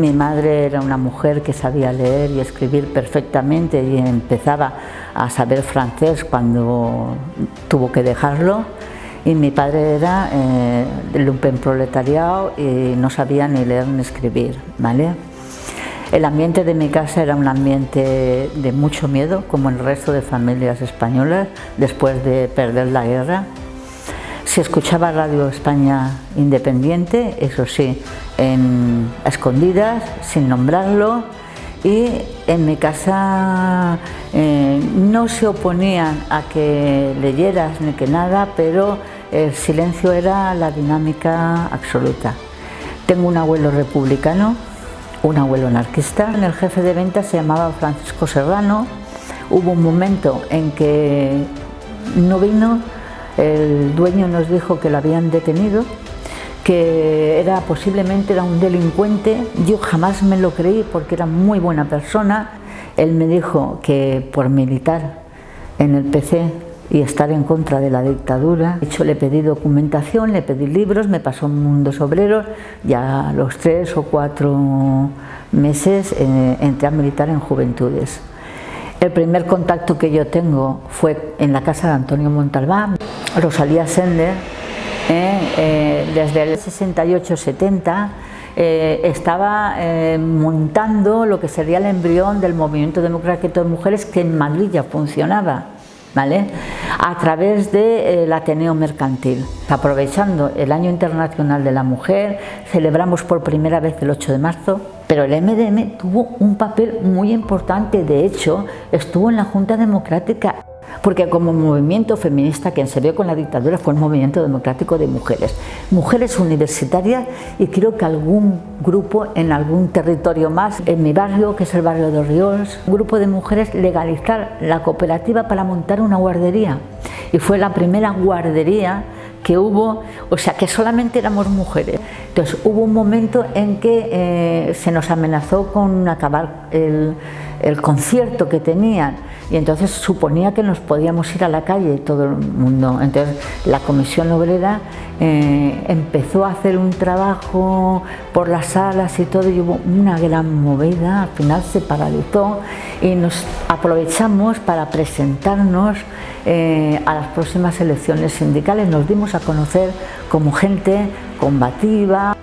Mi madre era una mujer que sabía leer y escribir perfectamente y empezaba a saber francés cuando tuvo que dejarlo. Y mi padre era del lumpenproletariado y no sabía ni leer ni escribir, ¿vale? El ambiente de mi casa era un ambiente de mucho miedo, como el resto de familias españolas, después de perder la guerra. Se escuchaba Radio España Independiente, eso sí, a escondidas, sin nombrarlo, y en mi casa no se oponían a que leyeras ni que nada, pero el silencio era la dinámica absoluta. Tengo un abuelo republicano, un abuelo anarquista. El jefe de ventas se llamaba Francisco Serrano. Hubo un momento en que no vino, el dueño nos dijo que lo habían detenido, que posiblemente era un delincuente. Yo jamás me lo creí porque era muy buena persona. Él me dijo que por militar en el PC y estar en contra de la dictadura, de hecho le pedí documentación, le pedí libros, me pasó Mundos Obreros, ya a los 3 o 4 meses entré a militar en Juventudes. El primer contacto que yo tengo fue en la casa de Antonio Montalbán. Rosalía Sender, desde el 68-70, estaba montando lo que sería el embrión del movimiento democrático de mujeres, que en Madrid ya funcionaba, ¿vale? A través del Ateneo Mercantil. Aprovechando el Año Internacional de la Mujer, celebramos por primera vez el 8 de marzo, pero el MDM tuvo un papel muy importante. De hecho, estuvo en la Junta Democrática, porque como movimiento feminista, quien se vio con la dictadura fue el movimiento democrático de mujeres, mujeres universitarias, y creo que algún grupo en algún territorio más. En mi barrio, que es el barrio de Orriols, un grupo de mujeres legalizar la cooperativa para montar una guardería, y fue la primera guardería que hubo, o sea, que solamente éramos mujeres. Entonces hubo un momento en que se nos amenazó con acabar el concierto que tenían, y entonces suponía que nos podíamos ir a la calle todo el mundo. Entonces la Comisión Obrera empezó a hacer un trabajo por las salas y todo, y hubo una gran movida. Al final se paralizó y nos aprovechamos para presentarnos a las próximas elecciones sindicales. Nos dimos a conocer como gente combativa.